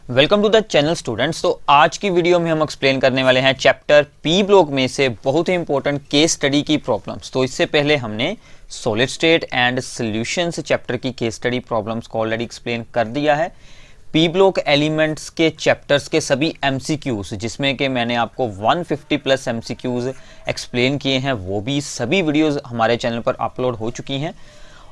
Welcome to the channel students. तो आज की वीडियो में हम एक्सप्लेन करने वाले हैं चैप्टर पी ब्लॉक में से बहुत ही इंपॉर्टेंट केस स्टडी की प्रॉब्लम्स। तो इससे पहले हमने solid state and solutions chapter की केस स्टडी प्रॉब्लम्स को ऑलरेडी एक्सप्लेन कर दिया है। पी ब्लॉक एलिमेंट्स के चैप्टर्स के सभी एमसीक्यूज जिसमें कि मैंने आपको 150 प्लस एमसीक्यूज एक्सप्लेन किए हैं, वो भी सभी वीडियोज़ हमारे चैनल पर अपलोड हो चुकी हैं।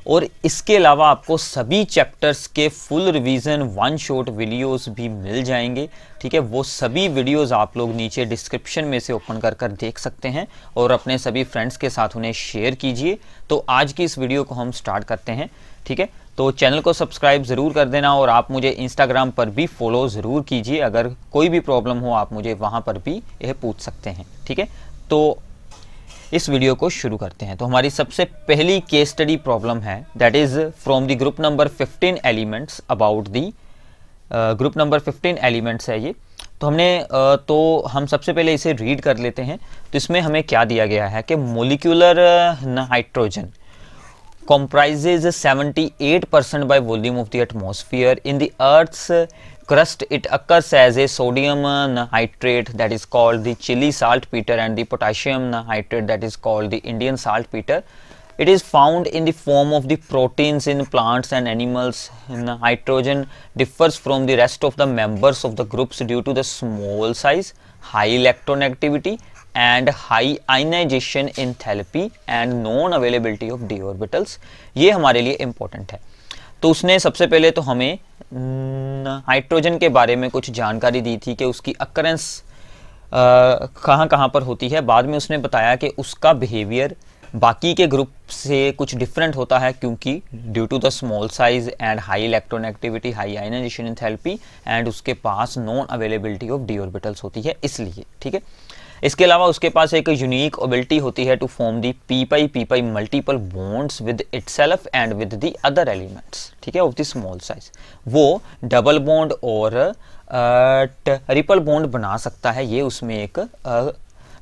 और इसके अलावा आपको सभी चैप्टर्स के full revision one shot videos भी मिल जाएंगे। ठीक है, वो सभी वीडियोस आप लोग नीचे डिस्क्रिप्शन में से ओपन कर कर देख सकते हैं और अपने सभी फ्रेंड्स के साथ उन्हें शेयर कीजिए। तो आज की इस वीडियो को हम स्टार्ट करते हैं। ठीक है, तो चैनल को सब्सक्राइब ज़रूर कर देना और आप मुझे इंस्टाग्राम पर भी फॉलो ज़रूर कीजिए। अगर कोई भी प्रॉब्लम हो आप मुझे वहाँ पर भी यह पूछ सकते हैं। ठीक है, तो इस वीडियो को शुरू करते हैं। तो हमारी सबसे पहली केस स्टडी प्रॉब्लम है, that is from the group number 15 elements, about the group number 15 elements है ये। तो हम सबसे पहले इसे रीड कर लेते हैं। तो इसमें हमें क्या दिया गया है कि molecular nitrogen comprises 78% by volume of the atmosphere. In the Earth's crust, it occurs as a sodium nitrate, that is called the Chile saltpeter, and the potassium nitrate, that is called the Indian saltpeter. It is found in the form of the proteins in plants and animals. Nitrogen differs from the rest of the members of the groups due to the small size, high electronegativity and high ionization enthalpy and non availability of d orbitals। ये हमारे लिए important है। तो उसने सबसे पहले तो हमें नाइट्रोजन के बारे में कुछ जानकारी दी थी कि उसकी अकरेंस कहाँ कहाँ पर होती है। बाद में उसने बताया कि उसका बिहेवियर बाकी के ग्रुप से कुछ डिफरेंट होता है, क्योंकि due to the small size and high electronegativity, high ionization enthalpy and उसके पास non availability of D orbitals होती है, इसलिए। ठीक है, इसके अलावा उसके पास एक यूनिक एबिलिटी होती है to form the p pi multiple bonds with itself and with the other elements. ठीक है, ऑफ द स्मॉल साइज वो डबल बॉन्ड और ट्रिपल बॉन्ड बना सकता है। ये उसमें एक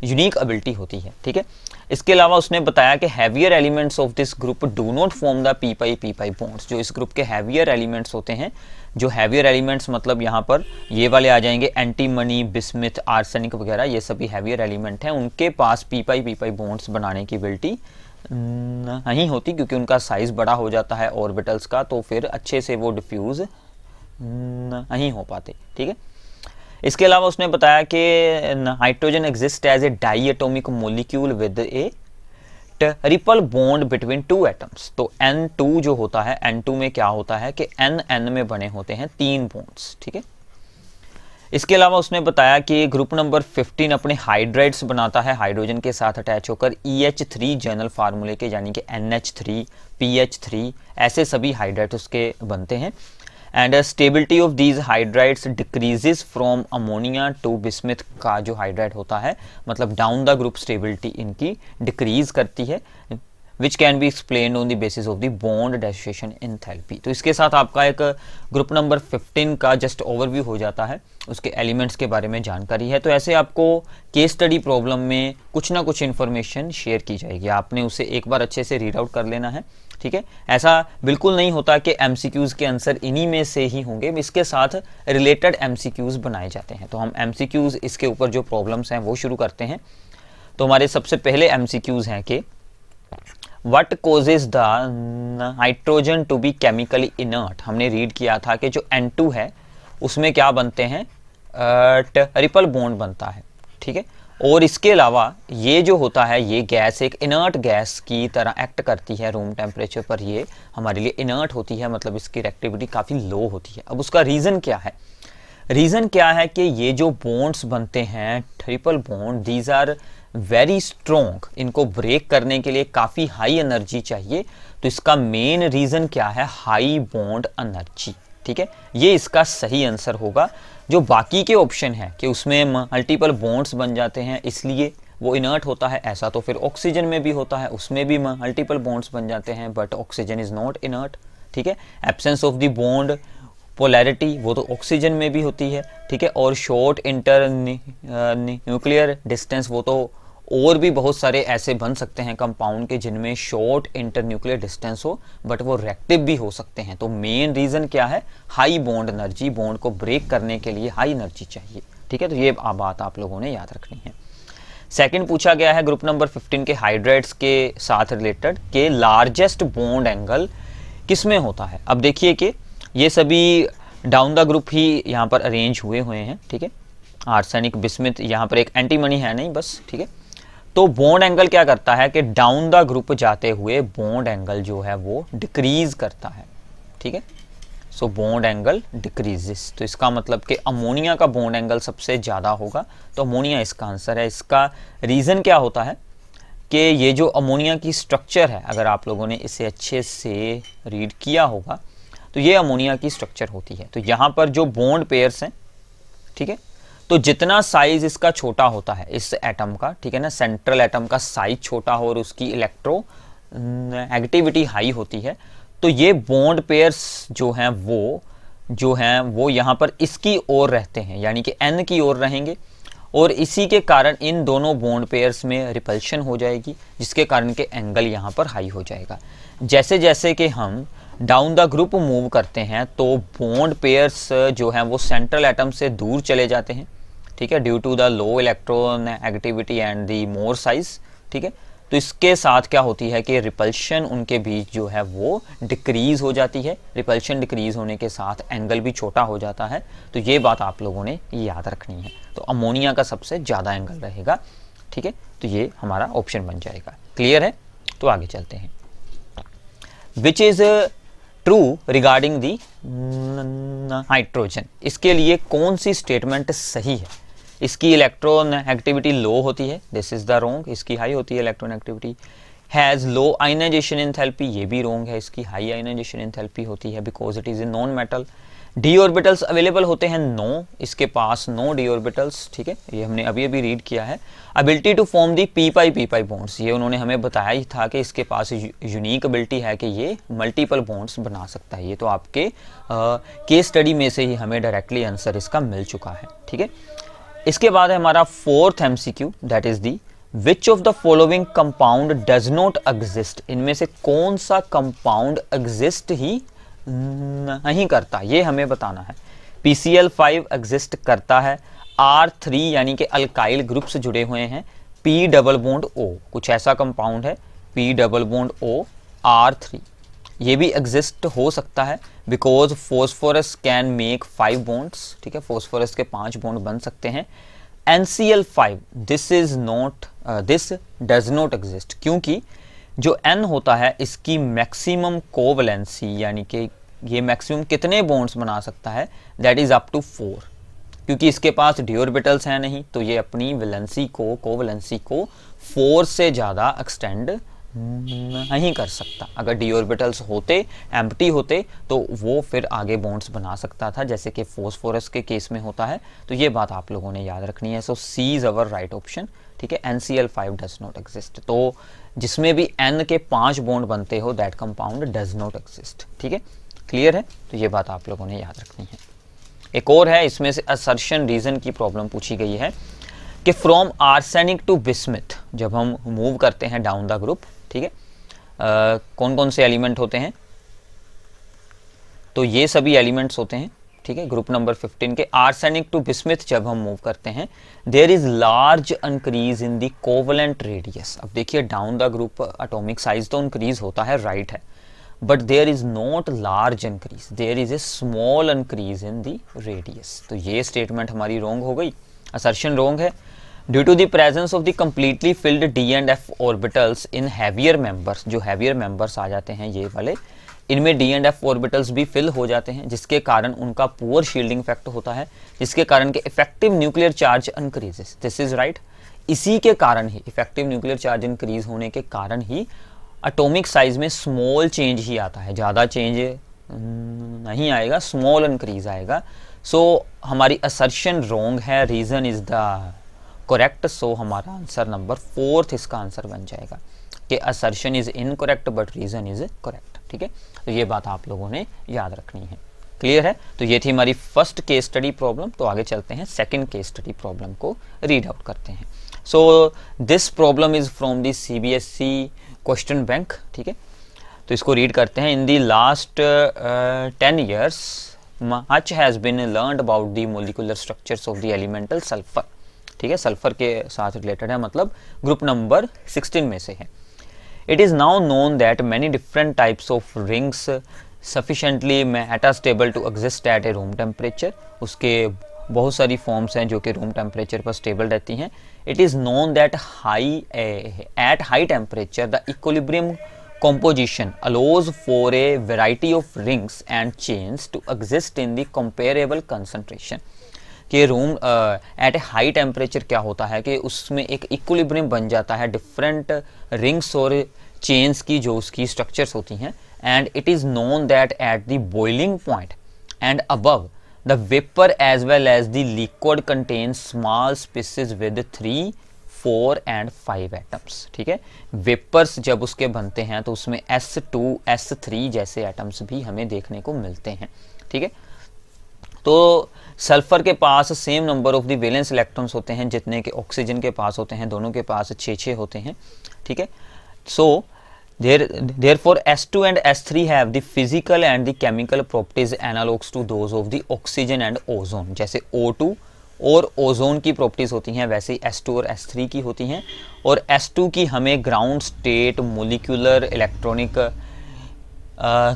यूनिक एबिलिटी होती है। ठीक है, इसके अलावा उसने बताया कि heavier elements of this group do not form the P pi bonds. जो इस ग्रुप के हैवियर एलिमेंट्स होते हैं, जो हैवियर एलिमेंट्स मतलब यहाँ पर ये वाले आ जाएंगे, एंटीमनी, बिस्मिथ, आर्सेनिक वगैरह, ये सभी हैवियर एलिमेंट हैं। उनके पास पी पाई बॉन्ड्स बनाने की एबिलिटी नहीं होती, क्योंकि उनका साइज बड़ा हो जाता है ऑर्बिटल्स का, तो फिर अच्छे से वो डिफ्यूज नहीं हो पाते। ठीक है, इसके अलावा उसने बताया कि nitrogen exist as a diatomic molecule with a triple bond between two atoms. तो N2 जो होता है, N2 में क्या होता है कि N में बने होते हैं 3 बॉन्ड्स। ठीक है, इसके अलावा उसने बताया कि ग्रुप नंबर 15 अपने हाइड्राइड्स बनाता है हाइड्रोजन के साथ अटैच होकर EH3 जनरल फार्मूले के, यानी कि NH3, PH3, ऐसे सभी हाइड्राइड्स उसके बनते हैं। And stability of these hydrides decreases from ammonia to bismuth का जो हाइड्राइड होता है, मतलब डाउन द ग्रुप स्टेबिलिटी इनकी डिक्रीज करती है, which can be explained on the basis of the bond dissociation enthalpy. तो इसके साथ आपका एक ग्रुप नंबर 15 का जस्ट ओवरव्यू हो जाता है, उसके एलिमेंट्स के बारे में जानकारी है। तो ऐसे आपको केस स्टडी प्रॉब्लम में कुछ ना कुछ इन्फॉर्मेशन शेयर की जाएगी, आपने उसे एक बार अच्छे से रीड आउट कर लेना है। ठीक है, ऐसा बिल्कुल नहीं होता कि एमसीक्यूज के आंसर इन्हीं में से ही होंगे, इसके साथ रिलेटेड एमसीक्यूज बनाए जाते हैं। तो हम एमसीक्यूज इसके ऊपर जो प्रॉब्लम्स हैं वो शुरू करते हैं। तो हमारे सबसे पहले एमसीक्यूज हैं कि what causes the nitrogen to be chemically inert. हमने रीड किया था कि जो N2 है उसमें क्या बनते हैं, ट्रिपल बॉन्ड बनता है। ठीक है, और इसके अलावा ये जो होता है, ये गैस एक इनर्ट गैस की तरह एक्ट करती है रूम टेम्परेचर पर, ये हमारे लिए इनर्ट होती है, मतलब इसकी रिएक्टिविटी काफ़ी लो होती है। अब उसका रीज़न क्या है? रीज़न क्या है कि ये जो बॉन्ड्स बनते हैं triple bond, these are very strong, इनको ब्रेक करने के लिए काफ़ी हाई एनर्जी चाहिए। तो इसका मेन रीज़न क्या है? High bond energy. ठीक है, ये इसका सही आंसर होगा। जो बाकी के ऑप्शन है कि उसमें मल्टीपल बॉन्ड्स बन जाते हैं इसलिए वो इनर्ट होता है, ऐसा तो फिर ऑक्सीजन में भी होता है, उसमें भी मल्टीपल बॉन्ड्स बन जाते हैं, but oxygen is not inert. ठीक है, absence of the bond polarity वो तो ऑक्सीजन में भी होती है। ठीक है, और शॉर्ट इंटर न्यूक्लियर डिस्टेंस वो तो और भी बहुत सारे ऐसे बन सकते हैं कंपाउंड के जिनमें शॉर्ट इंटरन्यूक्लियर डिस्टेंस हो बट वो रिएक्टिव भी हो सकते हैं। तो मेन रीज़न क्या है, हाई बॉन्ड एनर्जी, बॉन्ड को ब्रेक करने के लिए हाई एनर्जी चाहिए। ठीक है, तो ये बात आप लोगों ने याद रखनी है। सेकंड पूछा गया है ग्रुप नंबर 15 के हाइड्राइड्स के साथ रिलेटेड के लार्जेस्ट बॉन्ड एंगल किस में होता है। अब देखिए कि ये सभी डाउन द ग्रुप ही यहाँ पर अरेंज हुए हैं। ठीक है, आर्सेनिक, बिस्मिथ, यहाँ पर एक एंटीमनी है नहीं बस। ठीक है, तो बॉन्ड एंगल क्या करता है कि डाउन द ग्रुप जाते हुए बॉन्ड एंगल जो है वो डिक्रीज करता है। ठीक है, सो बॉन्ड एंगल डिक्रीजेस, तो इसका मतलब कि अमोनिया का बॉन्ड एंगल सबसे ज़्यादा होगा, तो अमोनिया इसका आंसर है। इसका रीज़न क्या होता है कि ये जो अमोनिया की स्ट्रक्चर है, अगर आप लोगों ने इसे अच्छे से रीड किया होगा तो ये अमोनिया की स्ट्रक्चर होती है। तो यहाँ पर जो बॉन्ड पेयर्स हैं, ठीक है, तो जितना साइज इसका छोटा होता है इस एटम का, ठीक है ना, सेंट्रल एटम का साइज छोटा हो और उसकी इलेक्ट्रो नेगेटिविटी हाई होती है, तो ये बॉन्ड पेयर्स जो हैं वो यहाँ पर इसकी ओर रहते हैं, यानी कि n की ओर रहेंगे, और इसी के कारण इन दोनों बॉन्ड पेयर्स में रिपल्शन हो जाएगी, जिसके कारण के एंगल यहाँ पर हाई हो जाएगा। जैसे जैसे कि हम डाउन द ग्रुप मूव करते हैं तो बॉन्ड पेयर्स जो हैं वो सेंट्रल एटम से दूर चले जाते हैं। ठीक है, due to the low electron activity and the more size. ठीक है, तो इसके साथ क्या होती है कि रिपल्शन उनके बीच जो है वो डिक्रीज हो जाती है। रिपल्शन डिक्रीज होने के साथ एंगल भी छोटा हो जाता है, तो ये बात आप लोगों ने याद रखनी है। तो अमोनिया का सबसे ज़्यादा एंगल रहेगा। ठीक है, तो ये हमारा ऑप्शन बन जाएगा। क्लियर है, तो आगे चलते हैं। Which is true regarding the hydrogen, इसके लिए कौन सी स्टेटमेंट सही है। इसकी इलेक्ट्रॉन एक्टिविटी लो होती है, दिस इज द रोंग। इसकी हाई होती है electron activity. Has low ionisation enthalpy, ये भी रोंग है। इसकी हाई आयनाइजेशन एंथैल्पी होती है because it is a non metal. D orbitals available होते हैं, नो, इसके पास नो डी ऑर्बिटल्स। ठीक है, ये हमने अभी अभी रीड किया है। Ability to form the p pi bonds, ये उन्होंने हमें बताया ही था कि इसके पास यूनिक एबिलिटी है कि ये मल्टीपल बॉन्ड्स बना सकता है। ये तो आपके केस स्टडी में से ही हमें डायरेक्टली आंसर इसका मिल चुका है। ठीक है, इसके बाद है हमारा fourth MCQ, that is the which of the following compound does not exist, इनमें से कौन सा कंपाउंड एग्जिस्ट ही नहीं करता, ये हमें बताना है। PCl5 एग्जिस्ट करता है, R3 यानी कि अल्काइल ग्रुप से जुड़े हुए हैं, P डबल बॉन्ड O, कुछ ऐसा कंपाउंड है P double bond O R3, ये भी एग्जिस्ट हो सकता है because phosphorus can make 5 bonds. ठीक है, फॉस्फोरस के 5 बॉन्ड बन सकते हैं। NCl5 this does not exist, क्योंकि जो N होता है इसकी मैक्सिमम कोवैलेंसी, यानी कि ये मैक्सिमम कितने बॉन्ड्स बना सकता है, दैट इज अप टू 4, क्योंकि इसके पास डी ऑर्बिटल्स हैं नहीं, तो ये अपनी वैलेंसी को, कोवैलेंसी को 4 से ज़्यादा एक्सटेंड नहीं कर सकता। अगर डी ऑर्बिटल्स होते, एम्प्टी होते, तो वो फिर आगे बॉन्ड्स बना सकता था, जैसे कि फॉस्फोरस के केस में होता है। तो ये बात आप लोगों ने याद रखनी है। सो सी इज़ अवर राइट ऑप्शन। ठीक है, NCl5 डज नॉट एग्जिस्ट, तो जिसमें भी N के 5 बॉन्ड बनते हो that compound does not exist. ठीक है, क्लियर है, तो ये बात आप लोगों ने याद रखनी है। एक और है, इसमें से असर्शन रीजन की प्रॉब्लम पूछी गई है कि फ्रॉम आर्सेनिक टू बिस्मिथ जब हम मूव करते हैं डाउन द ग्रुप, ठीक है, कौन कौन से एलिमेंट होते हैं, तो ये सभी एलिमेंट्स होते हैं। ठीक है, ग्रुप नंबर 15 के आर्सेनिक टू बिस्मिथ जब हम मूव करते हैं, there is large increase in the covalent radius. अब देखिए down the group atomic size तो इंक्रीज होता है, राइट है, but there is not large increase, there is a small increase in the radius. तो ये स्टेटमेंट हमारी रॉन्ग हो गई, असर्शन रॉन्ग है। Due to the presence of the completely filled d and f orbitals in heavier members, जो heavier members आ जाते हैं ये वाले, इनमें डी एंड एफ ऑर्बिटल्स भी फिल हो जाते हैं, जिसके कारण उनका पुअर शील्डिंग इफेक्ट होता है, जिसके कारण के effective nuclear charge increases. This is right. इसी के कारण ही, इफेक्टिव न्यूक्लियर चार्ज इंक्रीज होने के कारण ही एटॉमिक साइज में स्मॉल चेंज ही आता है, ज़्यादा चेंज नहीं आएगा, स्मॉल इंक्रीज आएगा। सो हमारी असर्शन रॉन्ग है, रीज़न इज द करेक्ट। सो हमारा आंसर नंबर 4 इसका आंसर बन जाएगा कि assertion is incorrect but reason is correct. ठीक है, तो ये बात आप लोगों ने याद रखनी है। क्लियर है? तो ये थी हमारी फर्स्ट केस स्टडी प्रॉब्लम। तो आगे चलते हैं, सेकंड केस स्टडी प्रॉब्लम को रीड आउट करते हैं। So this problem is from the CBSE question bank, ठीक है। तो इसको रीड करते हैं। In the last 10 years much has been learned about the molecular structures of the elemental sulfur, ठीक है। सल्फर के साथ रिलेटेड है, मतलब ग्रुप नंबर 16 में से है। It is now known that many different types of rings sufficiently metastable to exist at a room temperature. उसके बहुत सारी फॉर्म्स हैं जो कि रूम टेम्परेचर पर स्टेबल रहती हैं। It is known that at high temperature the equilibrium composition allows for a variety of rings and chains to exist in the comparable concentration। कि room at A high temperature क्या होता है कि उसमें एक इक्विलिब्रियम बन जाता है डिफरेंट रिंग्स और चेन्स की जो उसकी स्ट्रक्चर्स होती हैं। And it is known that at the boiling point and above the vapour as well as the liquid contains small species with 3, 4 and 5 atoms, ठीक है। वेपर्स जब उसके बनते हैं तो उसमें S2, S3 जैसे एटम्स भी हमें देखने को मिलते हैं, ठीक है। तो सल्फर के पास same number of the valence electrons होते हैं जितने के ऑक्सीजन के पास होते हैं, दोनों के पास 6 होते हैं, ठीक है। सो therefore S2 and S3 have the physical and the chemical properties analogs to those of the oxygen and ozone। जैसे O2 और ओजोन की प्रॉपर्टीज़ होती हैं वैसे ही S2 और S3 की होती हैं। और S2 की हमें ground state molecular electronic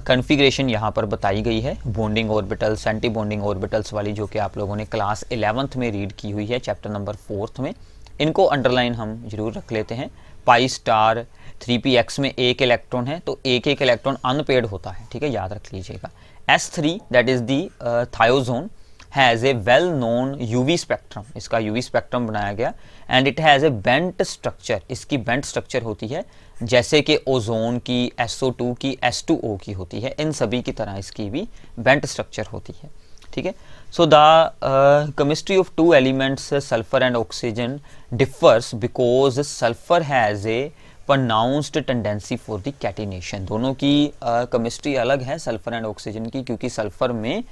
configuration यहाँ पर बताई गई है, bonding orbitals, anti bonding orbitals वाली, जो कि आप लोगों ने क्लास 11th में रीड की हुई है, चैप्टर नंबर 4 में। इनको अंडरलाइन हम जरूर रख लेते हैं। पाई स्टार 3px में एक इलेक्ट्रॉन है तो एक इलेक्ट्रॉन अनपेड होता है, ठीक है, याद रख लीजिएगा। S3 that is the thiozone has a well known UV spectrum, इसका UV स्पेक्ट्रम बनाया गया। And it has a bent structure, इसकी बेंट स्ट्रक्चर होती है जैसे कि ओजोन की, SO2 की, H2O की होती है, इन सभी की तरह इसकी भी बेंट स्ट्रक्चर होती है, ठीक है। So the chemistry of two elements sulphur and oxygen differs because sulphur has A pronounced tendency for the catenation. दोनों की केमिस्ट्री अलग है सल्फर एंड ऑक्सीजन की, क्योंकि सल्फर में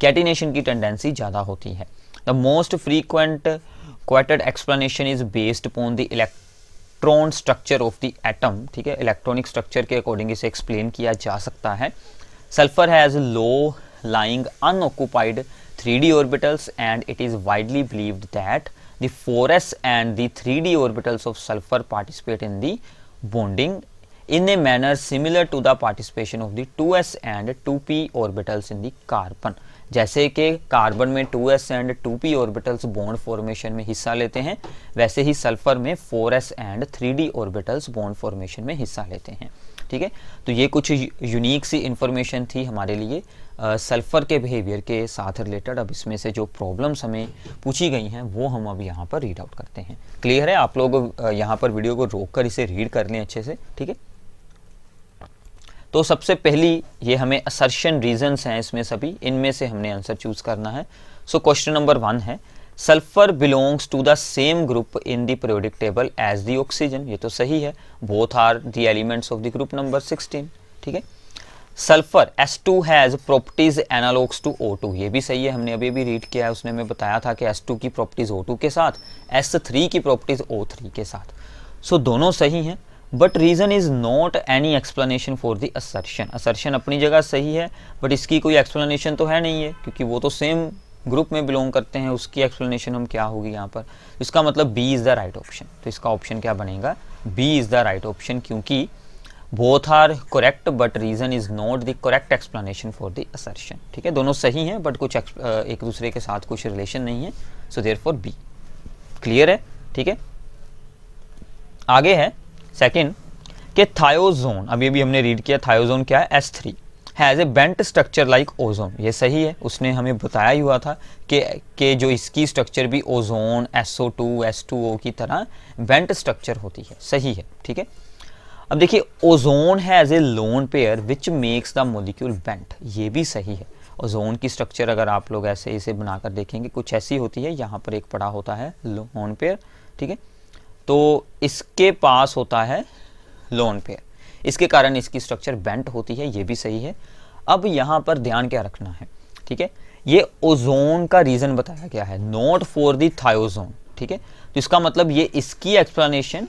कैटिनेशन की टेंडेंसी ज़्यादा होती है। The most frequent quoted explanation is based upon the electron structure of the atom, ठीक है, इलेक्ट्रॉनिक स्ट्रक्चर के अकॉर्डिंग इसे एक्सप्लेन किया जा सकता है। Sulphur has low lying unoccupied 3d orbitals and it is widely believed that the 4s and the 3d orbitals of sulfur participate in the bonding in a manner similar to the participation of the 2s and 2p orbitals in the carbon। जैसे कि carbon में 2s and 2p orbitals bond formation में हिस्सा लेते हैं, वैसे ही sulphur में 4s and 3d orbitals bond formation में हिस्सा लेते हैं, ठीक है। तो ये कुछ यूनिक सी इंफॉर्मेशन थी हमारे लिए सल्फर के बिहेवियर के साथ रिलेटेड। अब इसमें से जो प्रॉब्लम्स हमें पूछी गई हैं वो हम अब यहाँ पर रीड आउट करते हैं। क्लियर है? आप लोग यहाँ पर वीडियो को रोककर इसे रीड कर लें अच्छे से, ठीक है। तो सबसे पहली ये हमें असर्शन रीजंस हैं इसमें सभी, इनमें से हमने आंसर चूज करना है। सो क्वेश्चन नंबर 1 है sulphur belongs to the same group in the periodic table as the oxygen. ये तो सही है, both are the elements of the group number 16, ठीक है। Sulphur S2 has properties analogues to O2, ये भी सही है, हमने अभी भी रीड किया है, उसने हमें बताया था कि S2 की प्रॉपर्टीज O2 के साथ, S3 की प्रॉपर्टीज O3 के साथ। सो दोनों सही हैं, but reason is not any explanation for the assertion. Assertion अपनी जगह सही है बट इसकी कोई एक्सप्लेनेशन तो है नहीं है, क्योंकि वो तो सेम ग्रुप में बिलोंग करते हैं, उसकी एक्सप्लेनेशन हम क्या होगी यहाँ पर। इसका मतलब B is the right option. तो इसका ऑप्शन क्या बनेगा? B is the right option, क्योंकि both are correct but reason is not the correct explanation for the assertion, ठीक है। दोनों सही हैं बट कुछ एक दूसरे के साथ कुछ रिलेशन नहीं है, सो देयरफॉर B। क्लियर है? ठीक है। आगे है सेकंड कि थायोजोन, अभी अभी हमने रीड किया, थायोजोन क्या है? S3 has a bent structure like ozone. ये सही है, उसने हमें बताया ही हुआ था कि जो इसकी स्ट्रक्चर भी ओजोन, SO2, H2O की तरह बेंट स्ट्रक्चर होती है, सही है, ठीक है। अब देखिए ozone has a lone pair which makes the molecule bent, ये भी सही है। ओजोन की स्ट्रक्चर अगर आप लोग ऐसे इसे बनाकर देखेंगे कुछ ऐसी होती है, यहाँ पर एक पड़ा होता है लोन पेयर, ठीक है, तो इसके पास होता है लोन पेयर, इसके कारण इसकी स्ट्रक्चर बेंट होती है, ये भी सही है। अब यहाँ पर ध्यान क्या रखना है, ठीक है। ये ओजोन का रीजन बताया गया है, नॉट फॉर द थायोजोन, ठीक है। तो इसका मतलब ये इसकी एक्सप्लेनेशन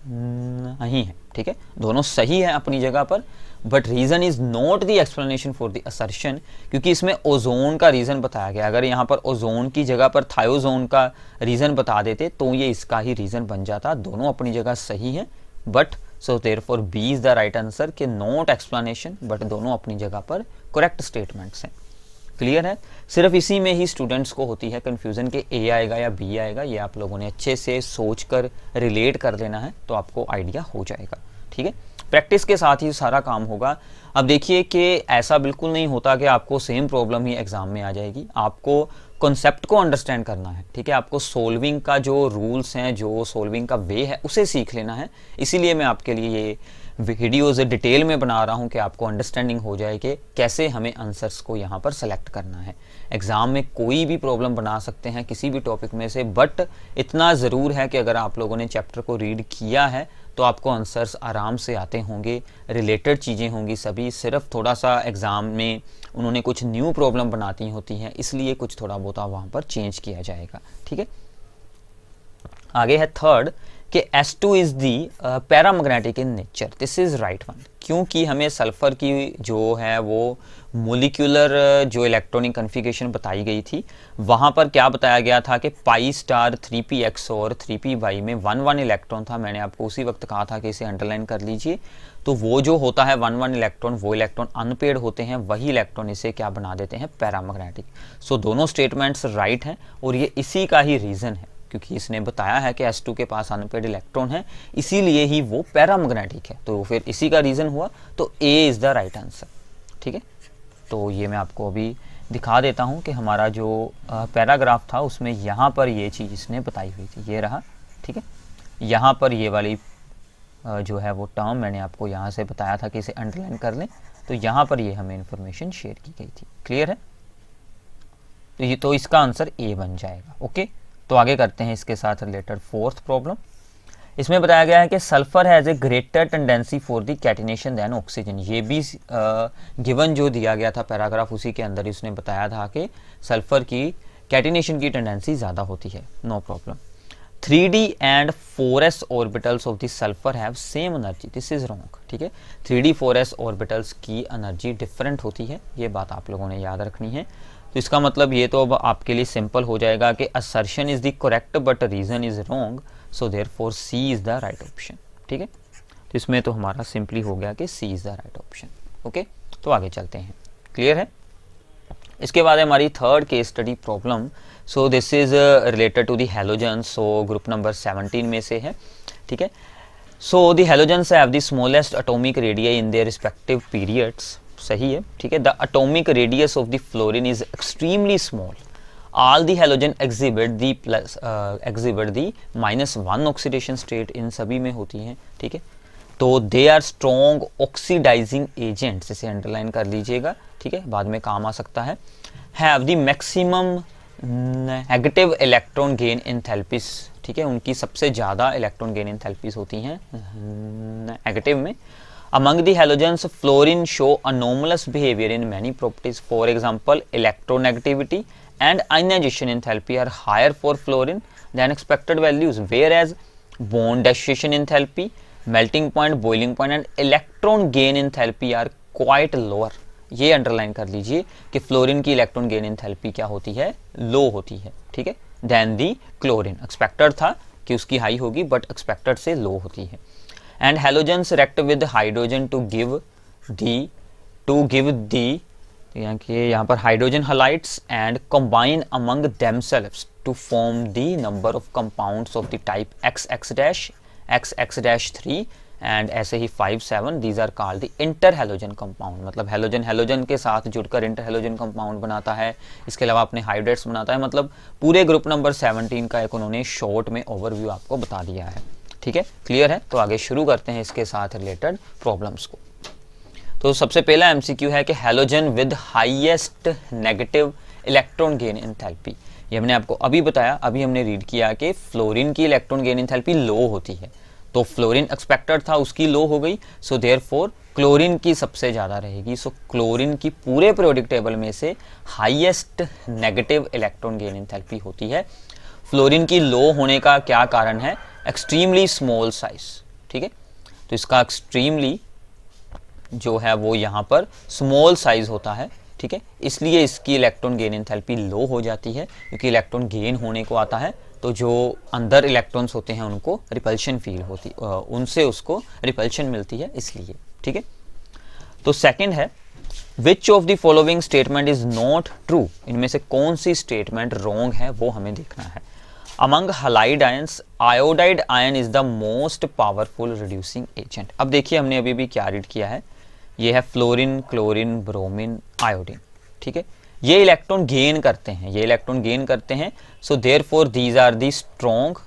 नहीं है, ठीक है। दोनों सही है अपनी जगह पर, but reason is not the explanation for the assertion, क्योंकि इसमें ओजोन का रीजन बताया गया। अगर यहाँ पर ओजोन की जगह पर थायोजोन का रीजन बता देते तो ये इसका ही रीजन बन जाता। दोनों अपनी जगह सही है, but so therefore B is the right answer कि नॉट एक्सप्लेनेशन, बट दोनों अपनी जगह पर करेक्ट स्टेटमेंट्स हैं। क्लियर है। सिर्फ इसी में ही स्टूडेंट्स को होती है कंफ्यूजन कि ए आएगा या बी आएगा। ये आप लोगों ने अच्छे से सोचकर रिलेट कर लेना है तो आपको आइडिया हो जाएगा, ठीक है। प्रैक्टिस के साथ ही सारा काम होगा। अब देखिए कि ऐसा बिल्कुल नहीं होता कि आपको सेम प्रॉब्लम ही एग्जाम में आ जाएगी। आपको कॉन्सेप्ट को अंडरस्टैंड करना है, ठीक है। आपको सोल्विंग का जो रूल्स हैं, जो सोल्विंग का वे है, उसे सीख लेना है। इसीलिए मैं आपके लिए ये वीडियोज़ डिटेल में बना रहा हूँ कि आपको अंडरस्टैंडिंग हो जाए कि कैसे हमें आंसर्स को यहाँ पर सेलेक्ट करना है। एग्ज़ाम में कोई भी प्रॉब्लम बना सकते हैं किसी भी टॉपिक में से, बट इतना ज़रूर है कि अगर आप लोगों ने चैप्टर को रीड किया है तो आपको आंसर्स आराम से आते होंगे, रिलेटेड चीज़ें होंगी सभी। सिर्फ थोड़ा सा एग्ज़ाम में उन्होंने कुछ न्यू प्रॉब्लम बनाती होती हैं, इसलिए कुछ थोड़ा बहुत वहाँ पर चेंज किया जाएगा, ठीक है। आगे है थर्ड कि S2 is the paramagnetic in nature. This is right one, क्योंकि हमें सल्फर की जो है वो मोलिकुलर जो इलेक्ट्रॉनिक कन्फिगरेशन बताई गई थी, वहाँ पर क्या बताया गया था कि पाई स्टार 3px और 3py में 1 इलेक्ट्रॉन था। मैंने आपको उसी वक्त कहा था कि इसे अंडरलाइन कर लीजिए। तो वो जो होता है 1 इलेक्ट्रॉन, वो इलेक्ट्रॉन अनपेड होते हैं, वही इलेक्ट्रॉन इसे क्या बना देते हैं, पैरामैग्नेटिक। सो दोनों स्टेटमेंट्स राइट हैं और ये इसी का ही रीज़न है, क्योंकि इसने बताया है कि S2 के पास अनपेड इलेक्ट्रॉन है, इसीलिए ही वो पैरामैग्नेटिक है। तो फिर इसी का रीज़न हुआ, तो A is the right answer, ठीक है। तो ये मैं आपको अभी दिखा देता हूँ कि हमारा जो पैराग्राफ था उसमें यहाँ पर ये चीज़ इसने बताई हुई थी, ये रहा, ठीक है। यहाँ पर ये वाली जो है वो टर्म मैंने आपको यहाँ से बताया था कि इसे अंडरलाइन कर लें, तो यहाँ पर ये हमें इंफॉर्मेशन शेयर की गई थी। क्लियर है। तो ये तो इसका आंसर A बन जाएगा, ओके। तो आगे करते हैं इसके साथ रिलेटेड फोर्थ प्रॉब्लम। इसमें बताया गया है कि sulphur has a greater tendency for the catenation than oxygen. ये भी गिवन जो दिया गया था पैराग्राफ, उसी के अंदर इसने बताया था कि सल्फर की कैटिनेशन की टेंडेंसी ज़्यादा होती है। No problem. 3d and 4s orbitals of the sulphur have same energy. This is wrong, ठीक है। 3d 4s ऑर्बिटल्स की एनर्जी डिफरेंट होती है, ये बात आप लोगों ने याद रखनी है। तो इसका मतलब ये तो अब आपके लिए सिंपल हो जाएगा कि assertion is the correct but reason is wrong, so therefore C is the right option, ठीक है। तो इसमें तो हमारा सिंपली हो गया कि C is the right option, okay. तो आगे चलते हैं। क्लियर है। इसके बाद हमारी third case study problem. So this is related to the halogen. So group number 17 में से है, ठीक है। So the halogens have the smallest atomic radius in their respective periods. सही है, ठीक है। The atomic radius of the fluorine is extremely small. All the halogen exhibit the -1 oxidation state, इन सभी में होती हैं, ठीक है। तो they are strong oxidising agents, इसे अंडरलाइन कर लीजिएगा, ठीक है, बाद में काम आ सकता है। Have the maximum negative electron gain enthalpies, ठीक है, उनकी सबसे ज़्यादा इलेक्ट्रॉन गेन एंथैल्पीज होती हैं नेगेटिव में। Among the halogens, fluorine show anomalous behavior in many properties. For example, electronegativity and ionization enthalpy are higher for fluorine than expected values, whereas bond dissociation enthalpy, melting point, boiling point and electron gain enthalpy are quite lower. ये underline कर लीजिए कि fluorine की electron gain enthalpy क्या होती है, लो होती है, ठीक है, देन दी क्लोरीन। एक्सपेक्टेड था कि उसकी हाई होगी, बट एक्सपेक्टेड से लो होती है। And halogens react with hydrogen to give the यहाँ पर hydrogen halides and combine among themselves to form the number of compounds of the type XX', XX'3 and ऐसे ही 5, 7. These are called the interhalogen compound। मतलब halogen के साथ जुड़कर इंटरहेलोजन compound बनाता है। इसके अलावा अपने हाइड्रेट्स बनाता है। मतलब पूरे ग्रुप नंबर 17 का एक उन्होंने शॉर्ट में ओवरव्यू आपको बता दिया है, ठीक है। क्लियर है। तो आगे शुरू करते हैं इसके साथ रिलेटेड प्रॉब्लम्स को। तो सबसे पहला एमसीक्यू है कि halogen with highest negative electron gain enthalpy. ये हमने आपको अभी बताया, अभी हमने रीड किया कि फ्लोरीन की इलेक्ट्रॉन गेन एंथैल्पी लो होती है, तो फ्लोरीन एक्सपेक्टेड था, उसकी लो हो गई, सो देयरफॉर क्लोरीन की सबसे ज़्यादा रहेगी। सो क्लोरीन की पूरे पीरियोडिक टेबल में से highest negative electron gain enthalpy होती है। फ्लोरीन की लो होने का क्या कारण है? एक्सट्रीमली स्मॉल साइज, ठीक है। तो इसका एक्सट्रीमली जो है वो यहाँ पर स्मॉल साइज होता है, ठीक है, इसलिए इसकी इलेक्ट्रॉन गेन एंथैल्पी लो हो जाती है, क्योंकि इलेक्ट्रॉन गेन होने को आता है तो जो अंदर इलेक्ट्रॉन्स होते हैं उनको रिपल्शन फील होती, उनसे उसको रिपल्शन मिलती है, इसलिए, ठीक है। तो सेकंड है, which of the following statement is not true, इनमें से कौन सी स्टेटमेंट रॉन्ग है वो हमें देखना है। Among halide ions iodide ion is the most powerful reducing agent. अब देखिए हमने अभी भी क्या रीड किया है, ये है फ्लोरीन, क्लोरीन, ब्रोमीन, आयोडीन, ठीक है। ये इलेक्ट्रॉन गेन करते हैं, ये इलेक्ट्रॉन गेन करते हैं, so therefore these are the strong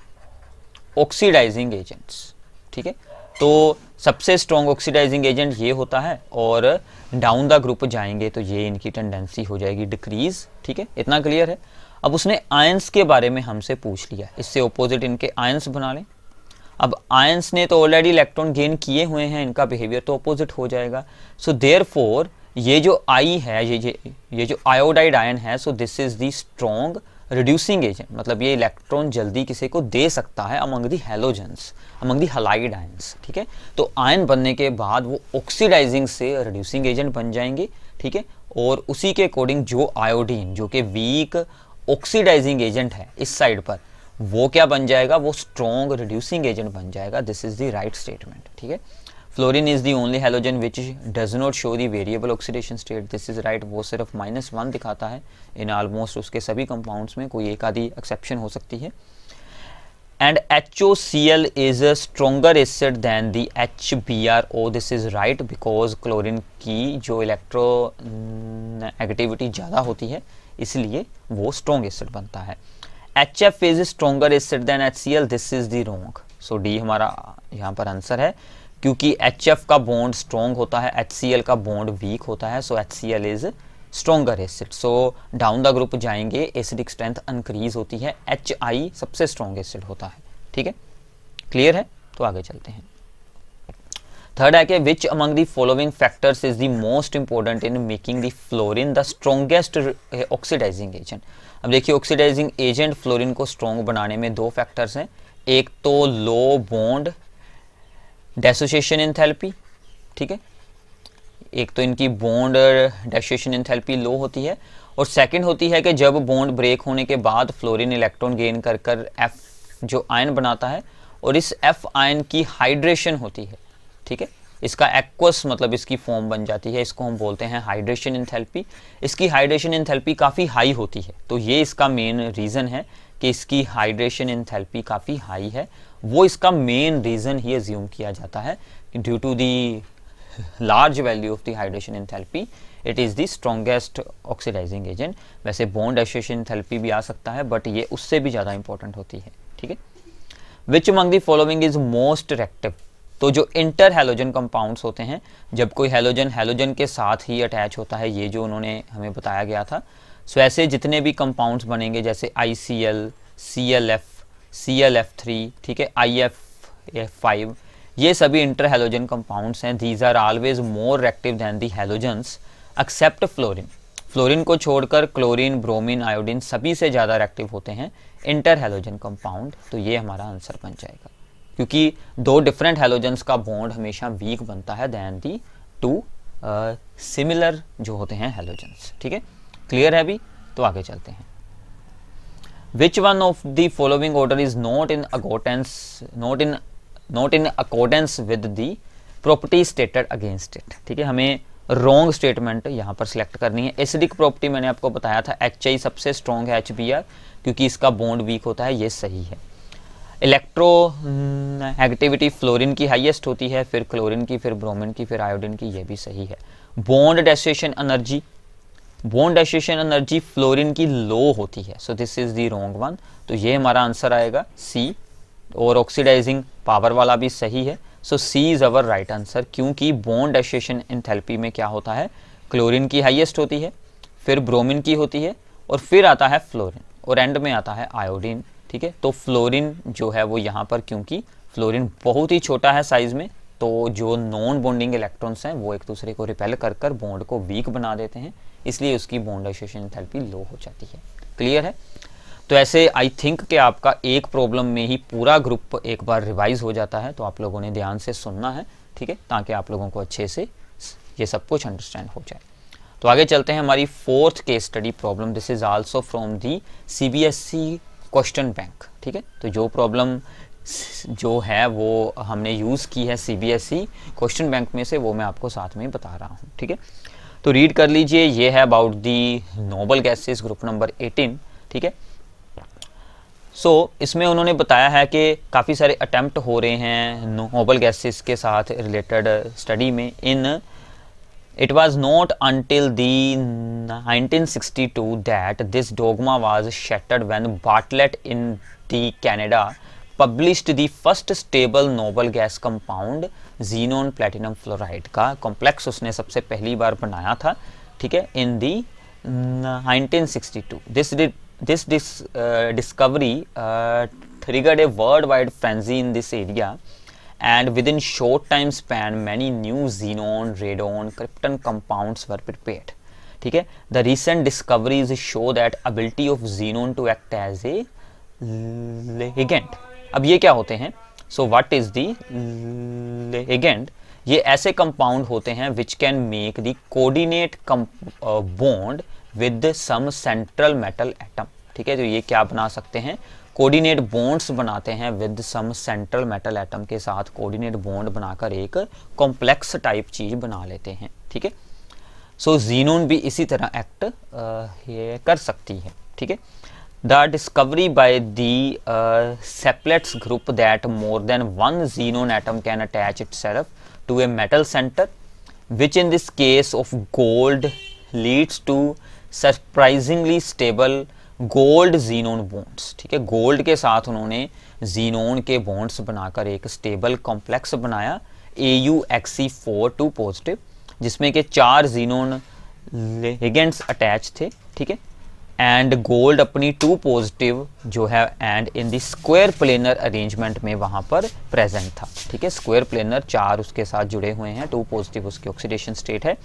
oxidising agents, ठीक है। तो सबसे स्ट्रॉन्ग ऑक्सीडाइजिंग एजेंट ये होता है, और डाउन द ग्रुप जाएंगे तो ये इनकी टेंडेंसी हो जाएगी डिक्रीज, ठीक है, इतना क्लियर है। अब उसने आयंस के बारे में हमसे पूछ लिया, इससे ऑपोजिट इनके आयंस बना लें। अब आयंस ने तो ऑलरेडी इलेक्ट्रॉन गेन किए हुए हैं, इनका बिहेवियर तो अपोजिट हो जाएगा। सो देयरफॉर ये जो आई है, ये जो आयोडाइड आयन है, सो this is the strong reducing agent, मतलब ये इलेक्ट्रॉन जल्दी किसी को दे सकता है among the halogens, among the halide ions, ठीक है। तो आयन बनने के बाद वो ऑक्सीडाइजिंग से रिड्यूसिंग एजेंट बन जाएंगे, ठीक है। और उसी के अकॉर्डिंग जो आयोडीन, जो कि वीक ऑक्सीडाइजिंग एजेंट है इस साइड पर, वो क्या बन जाएगा? वो स्ट्रॉन्ग रिड्यूसिंग एजेंट बन जाएगा। This is the right statement, ठीक है। Fluorine is the only halogen which does not show the variable oxidation state, this is right. वो सिर्फ -1 दिखाता है इन ऑलमोस्ट उसके सभी कंपाउंड्स में, कोई एक आधी एक्सेप्शन हो सकती है। And HOCl is a stronger acid than the HBrO, this is right, because chlorine की जो इलेक्ट्रो नेगेटिविटी ज़्यादा होती है इसलिए वो स्ट्रॉन्ग एसिड बनता है। HF is stronger acid than HCl, this is the wrong. So D हमारा यहाँ पर आंसर है, क्योंकि HF का बॉन्ड स्ट्रॉन्ग होता है, HCl का बॉन्ड वीक होता है, सो HCl is stronger acid. So down the group जाएंगे एसिडिक स्ट्रेंथ इंक्रीज होती है, HI सबसे स्ट्रॉन्ग एसिड होता है, ठीक है, क्लियर है। तो आगे चलते हैं। थर्ड है कि which among the following factors is the most important in making the fluorine the strongest oxidising agent. अब देखिए ऑक्सीडाइजिंग एजेंट फ्लोरीन को स्ट्रॉन्ग बनाने में दो फैक्टर्स हैं, एक तो लो बॉन्ड डेसोसिएशन एंथैल्पी, ठीक है, एक तो इनकी बॉन्ड डेसोसिएशन एंथैल्पी लो होती है, और सेकंड होती है कि जब बॉन्ड ब्रेक होने के बाद फ्लोरीन इलेक्ट्रॉन गेन कर कर F जो आयन बनाता है, और इस F आयन की हाइड्रेशन होती है, ठीक है, इसका एक्वस मतलब इसकी फॉर्म बन जाती है, इसको हम बोलते हैं हाइड्रेशन एंथैल्पी। इसकी हाइड्रेशन एंथैल्पी काफ़ी हाई होती है, तो ये इसका मेन रीज़न है कि इसकी हाइड्रेशन एंथैल्पी काफ़ी हाई है। वो इसका मेन रीज़न ही अज्यूम किया जाता है कि due to the large value of the hydration enthalpy it is the strongest oxidising agent. वैसे बॉन्ड डेसोसिएशन एंथैल्पी भी आ सकता है, बट ये उससे भी ज़्यादा इंपॉर्टेंट होती है, ठीक है। विच among the following is most reactive, तो जो इंटर हैलोजन कंपाउंड्स होते हैं, जब कोई हैलोजन हैलोजन के साथ ही अटैच होता है, ये जो उन्होंने हमें बताया गया था, सो ऐसे जितने भी कंपाउंड्स बनेंगे जैसे ICl, ClF, ClF3, ठीक है, IF5, ये सभी इंटर हैलोजन कंपाउंड्स हैं। These are always more reactive than the halogens except fluorine. Fluorine को छोड़कर क्लोरीन, ब्रोमीन, आयोडीन सभी से ज़्यादा रिएक्टिव होते हैं इंटर हैलोजन कंपाउंड। तो ये हमारा आंसर बन जाएगा, क्योंकि दो डिफरेंट हैलोजन्स का बॉन्ड हमेशा वीक बनता है दैन दी टू सिमिलर जो होते हैं हैलोजन्स, ठीक है, क्लियर है अभी। तो आगे चलते हैं। Which one of the following order is not in accordance with the property stated against it, ठीक है, हमें रॉन्ग स्टेटमेंट यहाँ पर सिलेक्ट करनी है। एसिडिक प्रॉपर्टी मैंने आपको बताया था, HI सबसे स्ट्रॉन्ग है HBr, क्योंकि इसका बॉन्ड वीक होता है, ये सही है। इलेक्ट्रो नेगेटिविटी फ्लोरीन की हाईएस्ट होती है, फिर क्लोरीन की, फिर ब्रोमीन की, फिर आयोडीन की, ये भी सही है। बॉन्ड डेसोसिएशन एनर्जी फ्लोरीन की लो होती है, सो this is the wrong one. तो ये हमारा आंसर आएगा C, और ऑक्सीडाइजिंग पावर वाला भी सही है, सो C is our right answer, क्योंकि बॉन्ड डेसोसिएशन एंथैल्पी में क्या होता है, क्लोरीन की हाईएस्ट होती है, फिर ब्रोमीन की होती है, और फिर आता है फ्लोरीन, और एंड में आता है आयोडीन, ठीक है। तो फ्लोरीन जो है वो यहाँ पर क्योंकि फ्लोरीन बहुत ही छोटा है साइज में, तो जो नॉन बॉन्डिंग इलेक्ट्रॉन्स हैं वो एक दूसरे को रिपेल कर कर बॉन्ड को वीक बना देते हैं, इसलिए उसकी बॉन्ड एसोसिएशन एंथैल्पी लो हो जाती है। क्लियर है? तो ऐसे आई थिंक कि आपका एक प्रॉब्लम में ही पूरा ग्रुप एक बार रिवाइज हो जाता है, तो आप लोगों ने ध्यान से सुनना है, ठीक है, ताकि आप लोगों को अच्छे से ये सब कुछ अंडरस्टैंड हो जाए। तो आगे चलते हैं हमारी fourth case study problem. This is also from the CBSE question bank, ठीक है। तो जो प्रॉब्लम जो है वो हमने यूज़ की है सीबीएसई क्वेश्चन बैंक में से, वो मैं आपको साथ में ही बता रहा हूँ, ठीक है। तो रीड कर लीजिए, ये है about the noble gases group number 18, ठीक है। इसमें उन्होंने बताया है कि काफ़ी सारे अटैम्प्ट हो रहे हैं नोबल गैसेस के साथ रिलेटेड स्टडी में। इन It was not until the 1962 that this dogma was shattered when Bartlett in the Canada published the first stable noble gas compound xenon platinum fluoride का कॉम्प्लेक्स उसने सबसे पहली बार बनाया था, ठीक है, in the 1962. This discovery triggered a worldwide frenzy in this area, and within short time span many new xenon, radon, krypton compounds were prepared, ठीक है। The recent discoveries show that ability of xenon to act as a ligand. अब ये क्या होते हैं? So what is the ligand? ये ऐसे compound होते हैं which can make the coordinate bond with some central metal atom, ठीक है। तो ये क्या बना सकते हैं? कोऑर्डिनेट बॉन्ड्स बनाते हैं with some central metal atom के साथ, कोऑर्डिनेट बॉन्ड बनाकर एक कॉम्प्लेक्स टाइप चीज बना लेते हैं, ठीक है। सो xenon भी इसी तरह एक्ट कर सकती है, ठीक है। The discovery by the Seppelt's group that more than one xenon atom can attach itself to a metal centre, which in this case of gold leads to surprisingly stable gold xenon bonds, ठीक है। Gold के साथ उन्होंने xenon के bonds बनाकर एक stable complex बनाया AuXe4 2 positive, जिसमें के 4 xenon लिगेंड्स अटैच थे, ठीक है। एंड गोल्ड अपनी 2 पॉजिटिव जो है and in the square planar arrangement में वहां पर प्रेजेंट था, ठीक है। स्क्वायर प्लेनर 4 उसके साथ जुड़े हुए हैं, 2 पॉजिटिव उसकी ऑक्सीडेशन स्टेट है,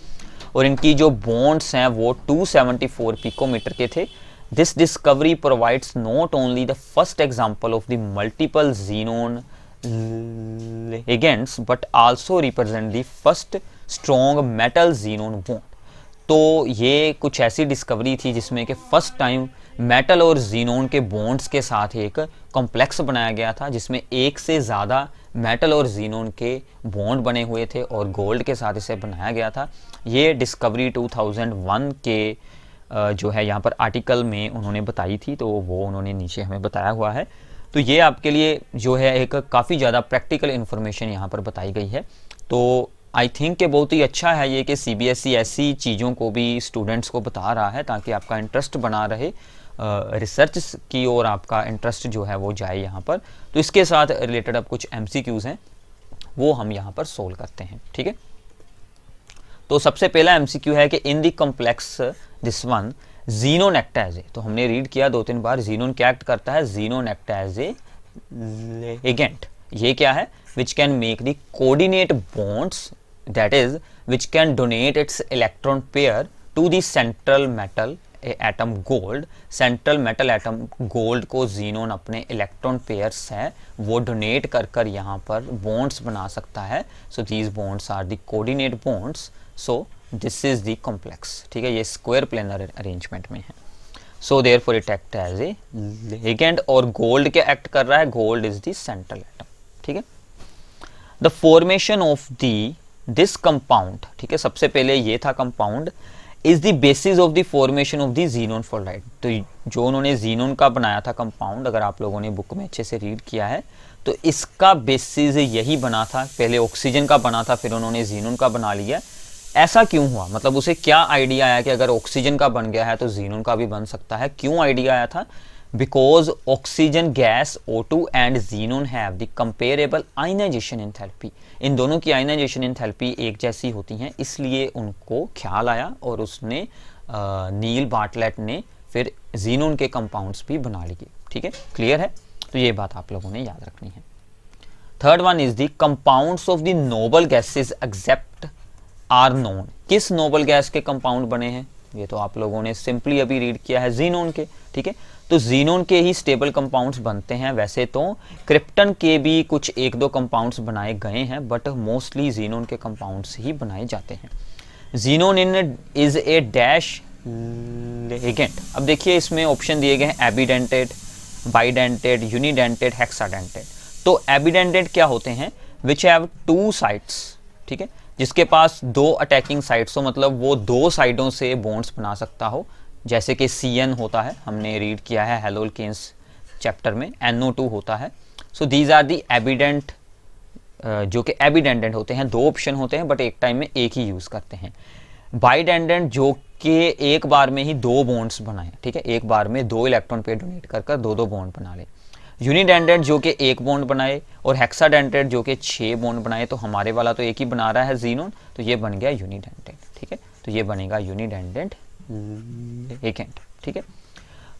और इनकी जो बॉन्ड्स हैं वो 274 पिकोमीटर के थे। This discovery provides not only the first example of the multiple xenon ligands but also represent the first strong metal xenon bond. तो ये कुछ ऐसी डिस्कवरी थी जिसमें कि फर्स्ट टाइम मेटल और xenon के बॉन्ड्स के साथ एक कॉम्प्लेक्स बनाया गया था, जिसमें एक से ज़्यादा मेटल और xenon के बॉन्ड बने हुए थे और गोल्ड के साथ इसे बनाया गया था। ये डिस्कवरी 2001 के जो है यहाँ पर आर्टिकल में उन्होंने बताई थी, तो वो उन्होंने नीचे हमें बताया हुआ है। तो ये आपके लिए जो है एक काफ़ी ज़्यादा प्रैक्टिकल इन्फॉर्मेशन यहाँ पर बताई गई है। तो आई थिंक कि बहुत ही अच्छा है ये कि सीबीएसई ऐसी चीज़ों को भी स्टूडेंट्स को बता रहा है, ताकि आपका इंटरेस्ट बना रहे, रिसर्च की ओर आपका इंटरेस्ट जो है वो जाए यहाँ पर। तो इसके साथ रिलेटेड अब कुछ MCQs हैं, वो हम यहाँ पर सोल्व करते हैं, ठीक है। तो सबसे पहला MCQ है कि in the complex this one xenon act as a, तो हमने रीड किया 2-3 बार, xenon क्या एक्ट करता है? xenon act as a ligand. ये क्या है? Which can make the coordinate bonds, that is which can donate its electron pair to the central metal atom gold. Central metal atom gold को xenon अपने electron pairs है वो donate कर कर यहाँ पर बॉन्ड्स बना सकता है। So these bonds are the coordinate bonds. So this is the complex, ठीक है। ये स्क्वायर प्लेनर अरेंजमेंट में है। So therefore it act as a ligand, और गोल्ड क्या एक्ट कर रहा है? Gold is the central atom, ठीक है। The formation of this compound, ठीक है, सबसे पहले ये था compound, is the basis of the formation of the xenon fluoride. तो जो उन्होंने xenon का बनाया था कंपाउंड, अगर आप लोगों ने बुक में अच्छे से रीड किया है, तो इसका बेसिस यही बना था। पहले ऑक्सीजन का बना था, फिर उन्होंने xenon का बना लिया। ऐसा क्यों हुआ? मतलब उसे क्या आइडिया आया कि अगर ऑक्सीजन का बन गया है तो xenon का भी बन सकता है? क्यों आइडिया आया था? Because oxygen gas O2 and xenon have the comparable ionisation enthalpy. इन दोनों की आयनाइजेशन एंथैल्पी एक जैसी होती हैं, इसलिए उनको ख्याल आया और उसने नील बार्टलेट ने फिर xenon के कंपाउंड्स भी बना लिए, ठीक है। क्लियर है? तो ये बात आप लोगों ने याद रखनी है। Third one is the compounds of the noble gases except are known. किस नोबल गैस के कंपाउंड बने हैं, ये तो आप लोगों ने सिंपली अभी रीड किया है, जीनोन के। ठीक है, तो जीनोन के ही स्टेबल कंपाउंड्स बनते हैं। वैसे तो क्रिप्टन के भी कुछ एक दो कंपाउंड्स बनाए गए हैं, बट मोस्टली जीनोन के कंपाउंड्स ही बनाए जाते हैं। Xenon in is a dash ligand. अब देखिए इसमें ऑप्शन दिए गए हैं एबिडेंटेड, बाइडेंटेड, यूनिडेंटेड, हेक्साडेंटेड। तो एबिडेंटेड क्या होते हैं, विच हैव टू साइड्स। ठीक है, जिसके पास दो अटैकिंग साइड्स हो, मतलब वो दो साइडों से बॉन्ड्स बना सकता हो, जैसे कि CN होता है, हमने रीड किया है हैलोल्केन्स चैप्टर में, NO2 होता है। So these are the evident, जो कि एबिडेंटेड होते हैं, दो ऑप्शन होते हैं बट एक टाइम में एक ही यूज़ करते हैं। बाइडेंडेंट जो कि एक बार में ही दो बॉन्ड्स बनाए, ठीक है, एक बार में दो इलेक्ट्रॉन पेयर डोनेट कर कर दो दो बॉन्ड बना ले। यूनिडेंटेड जो कि एक बॉन्ड बनाए, और हेक्साडेंटेड जो कि 6 बॉन्ड बनाए। तो हमारे वाला तो एक ही बना रहा है जीनोन, तो ये बन गया यूनिडेंटेड। ठीक है, तो ये बनेगा यूनिडेंटेड लिगेंड। ठीक है,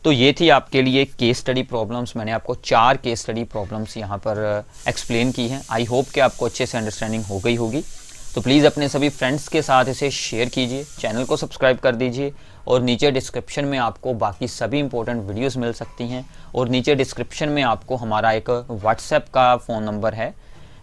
तो ये थी आपके लिए केस स्टडी प्रॉब्लम्स। मैंने आपको 4 केस स्टडी प्रॉब्लम्स यहाँ पर एक्सप्लेन की हैं। आई होप कि आपको अच्छे से अंडरस्टैंडिंग हो गई होगी। तो प्लीज़ अपने सभी फ्रेंड्स के साथ इसे शेयर कीजिए, चैनल को सब्सक्राइब कर दीजिए, और नीचे डिस्क्रिप्शन में आपको बाकी सभी इंपॉर्टेंट वीडियोस मिल सकती हैं। और नीचे डिस्क्रिप्शन में आपको हमारा एक व्हाट्सएप का फ़ोन नंबर है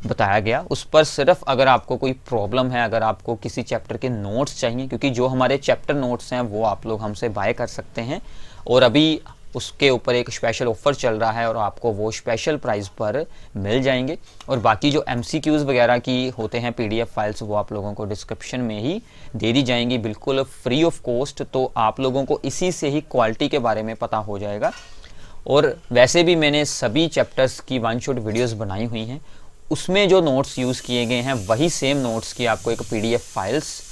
बताया गया, उस पर सिर्फ अगर आपको कोई प्रॉब्लम है, अगर आपको किसी चैप्टर के नोट्स चाहिए, क्योंकि जो हमारे चैप्टर नोट्स हैं वो आप लोग हमसे बाय कर सकते हैं, और अभी उसके ऊपर एक स्पेशल ऑफर चल रहा है और आपको वो स्पेशल प्राइस पर मिल जाएंगे। और बाकी जो MCQs वगैरह की होते हैं PDF फाइल्स, वो आप लोगों को डिस्क्रिप्शन में ही दे दी जाएंगी, बिल्कुल फ्री ऑफ कॉस्ट। तो आप लोगों को इसी से ही क्वालिटी के बारे में पता हो जाएगा। और वैसे भी मैंने सभी चैप्टर्स की 1 शॉट वीडियोस बनाई हुई हैं, उसमें जो नोट्स यूज़ किए गए हैं वही सेम नोट्स की आपको एक PDF फाइल्स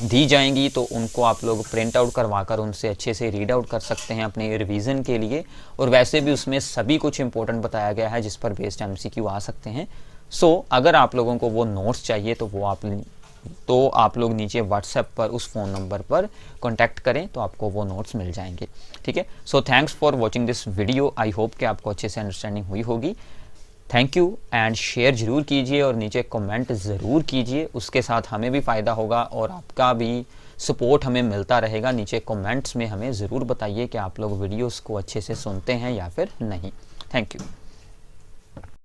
दी जाएंगी। तो उनको आप लोग प्रिंट आउट करवा कर उनसे अच्छे से रीड आउट कर सकते हैं अपने रिवीजन के लिए। और वैसे भी उसमें सभी कुछ इंपॉर्टेंट बताया गया है जिस पर बेस्ड MCQ आ सकते हैं। सो अगर आप लोगों को वो नोट्स चाहिए तो आप लोग नीचे व्हाट्सएप पर उस फ़ोन नंबर पर कॉन्टैक्ट करें, तो आपको वो नोट्स मिल जाएंगे। ठीक है, so thanks for watching this video. I hope कि आपको अच्छे से अंडरस्टैंडिंग हुई होगी। थैंक यू, एंड शेयर ज़रूर कीजिए और नीचे कमेंट ज़रूर कीजिए, उसके साथ हमें भी फ़ायदा होगा और आपका भी सपोर्ट हमें मिलता रहेगा। नीचे कमेंट्स में हमें ज़रूर बताइए कि आप लोग वीडियोस को अच्छे से सुनते हैं या फिर नहीं। Thank you.